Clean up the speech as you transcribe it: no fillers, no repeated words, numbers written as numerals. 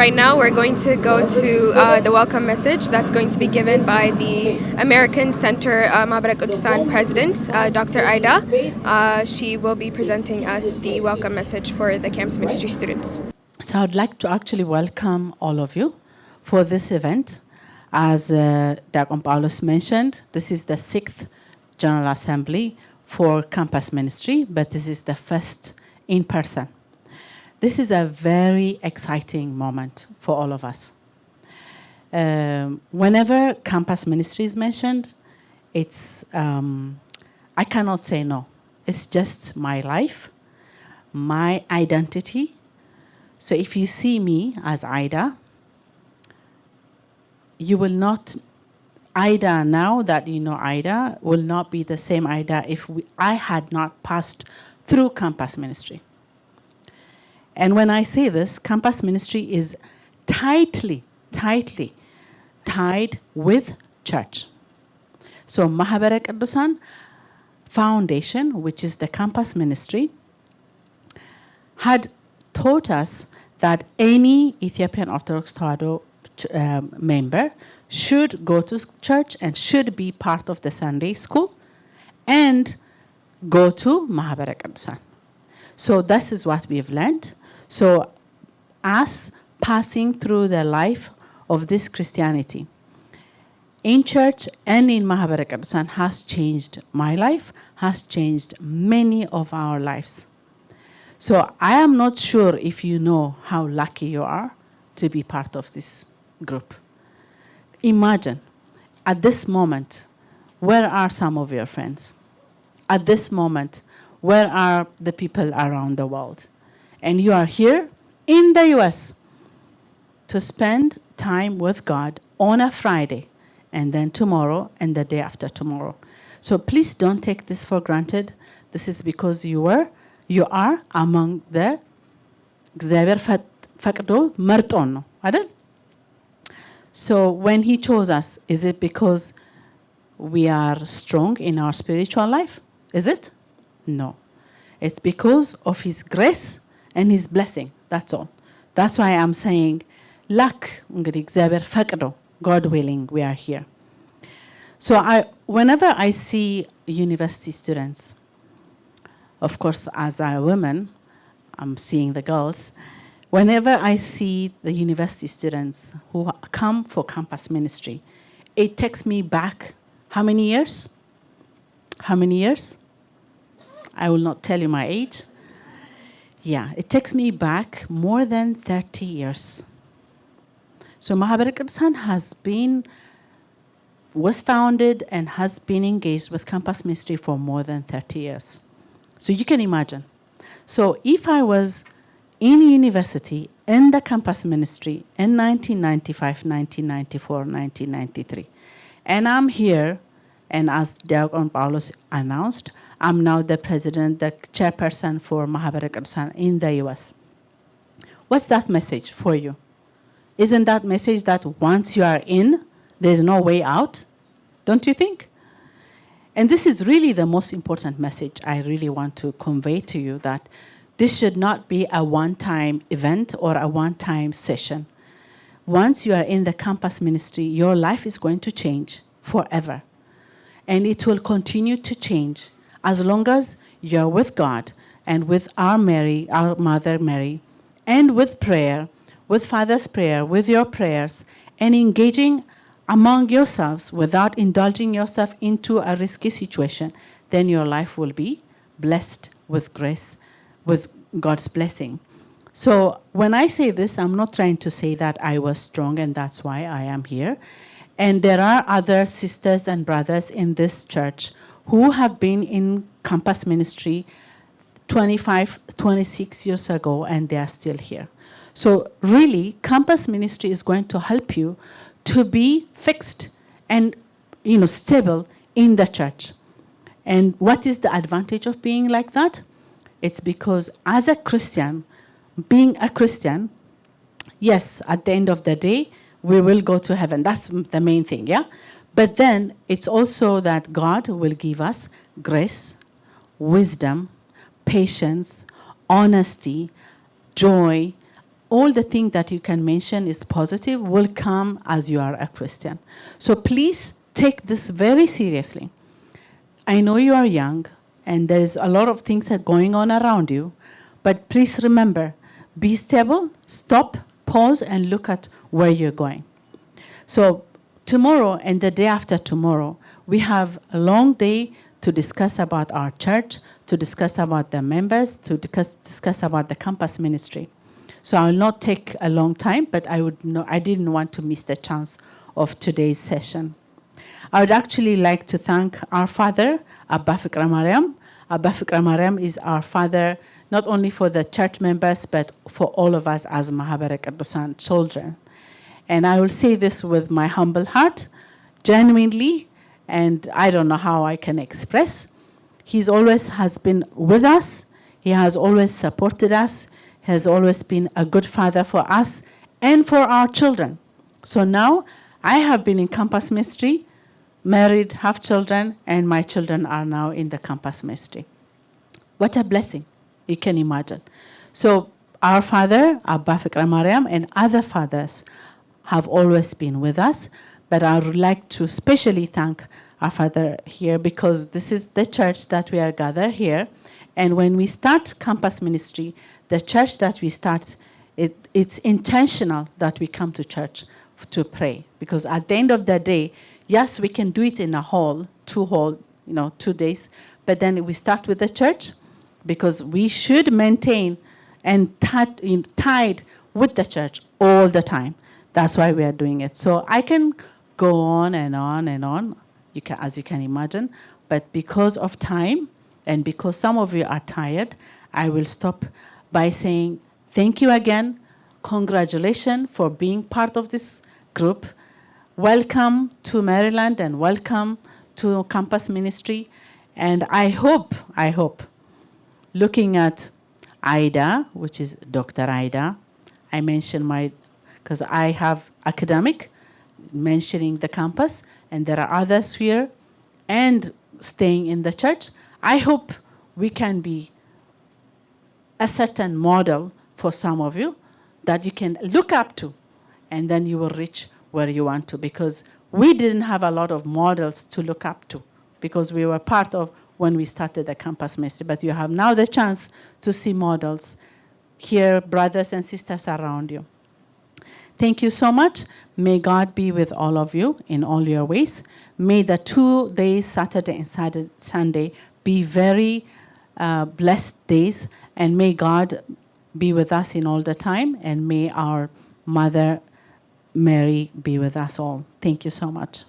right now we're going to go to the welcome message that's going to be given by the American Center Mahabara Kudusan president, Dr. Aida. She will be presenting us the welcome message for the campus ministry students. So I'd like to actually welcome all of you for this event. As Diakon Paulus mentioned, this is the 6th General Assembly for campus ministry, but this is the first in person. This is a very exciting moment for all of us. Whenever campus ministry is mentioned, it's I cannot say no. It's just my life, my identity. So if you see me as Ida, you will not, Ida now that you know Ida, will not be the same Ida if I had not passed through campus ministry. And when I say this, campus ministry is tightly tied with church. So Mahabara Kudusan Foundation, which is the campus ministry, had taught us that any Ethiopian Orthodox Tewahedo member should go to church and should be part of the Sunday school and go to Mahabara Kudusan. So this is what we've learned. So us passing through the life of this Christianity in church and in Mahabara Kudusan has changed my life, has changed many of our lives. So I am not sure if you know how lucky you are to be part of this group. Imagine, at this moment, where are some of your friends? At this moment, where are the people around the world? And you are here in the US to spend time with God on a Friday, and then tomorrow and the day after tomorrow. So please don't take this for granted. This is because you are among the እግዚአብሔር ፈቅዶ መርጦን ነው አይደል? So when he chose us, is it because we are strong in our spiritual life? Is it? No. It's because of his grace and his blessing. That's all. That's why I'm saying, luck, እንግዲህ እግዚአብሔር ፈቅዶ, God willing, we are here. So whenever I see university students, of course, as a woman, I'm seeing the girls. Whenever I see the university students who come for campus ministry, it takes me back how many years? How many years? I will not tell you my age. Yeah, it takes me back more than 30 years. So Mahabara Kudusan was founded and has been engaged with campus ministry for more than 30 years. So you can imagine. So if I was in university in the campus ministry in 1995, 1994, 1993, and I'm here, and as Diakon Paulus announced, I'm now the president, the chairperson for Mahabara Kudusan in the US. What's that message for you? Isn't that message that once you are in, there's no way out? Don't you think? And this is really the most important message I really want to convey to you, that this should not be a one-time event or a one-time session. Once you are in the campus ministry, your life is going to change forever. And it will continue to change as long as you're with God and with our Mary, our Mother Mary, and with prayer, with Father's prayer, with your prayers, and engaging among yourselves without indulging yourself into a risky situation, then your life will be blessed with grace, with God's blessing. So when I say this, I'm not trying to say that I was strong and that's why I am here. And there are other sisters and brothers in this church who have been in campus ministry 25, 26 years ago, and they are still here. So really, campus ministry is going to help you to be fixed and stable in the church. And what is the advantage of being like that? It's because as a Christian, being a Christian, yes, at the end of the day, we will go to heaven. That's the main thing, yeah? But then it's also that God will give us grace, wisdom, patience, honesty, joy, all the things that you can mention is positive will come as you are a Christian. So please take this very seriously. I know you are young, and there is a lot of things that are going on around you, but please remember, be stable, stop, pause, and look at where you're going. So tomorrow and the day after tomorrow, we have a long day to discuss about our church, to discuss about the members, to discuss about the campus ministry. So I will not take a long time, but I didn't want to miss the chance of today's session. I would actually like to thank our father, Abba Fikra Mariam. Abba Fikra Mariam is our father, not only for the church members, but for all of us as Mahabara Quddusan children. And I will say this with my humble heart, genuinely, and I don't know how I can express. He always has been with us. He has always supported us. Has always been a good father for us and for our children. So now I have been in campus ministry, married, have children, and my children are now in the campus ministry. What a blessing, you can imagine. So our father, Abba Fikra Mariam, and other fathers have always been with us, but I would like to especially thank our father here because this is the church that we are gathered here. And when we start campus ministry, the church that we start, it's intentional that we come to church to pray. Because at the end of the day, yes, we can do it in a hall, 2 days, but then we start with the church because we should maintain and tied with the church all the time. That's why we are doing it. So I can go on and on and on, as you can imagine, but because of time and because some of you are tired, I will stop by saying thank you again, congratulations for being part of this group. Welcome to Maryland and welcome to campus ministry. And I hope, looking at Ida, which is Dr. Ida, I mentioned because I have academic, mentioning the campus, and there are others here, and staying in the church. I hope we can be a certain model for some of you that you can look up to, and then you will reach where you want to, because we didn't have a lot of models to look up to because we were part of when we started the campus ministry, but you have now the chance to see models here, brothers and sisters around you. Thank you so much. May God be with all of you in all your ways. May the 2 days, Saturday and Sunday, be very blessed days, and may God be with us in all the time, and may our Mother Mary be with us all. Thank you so much.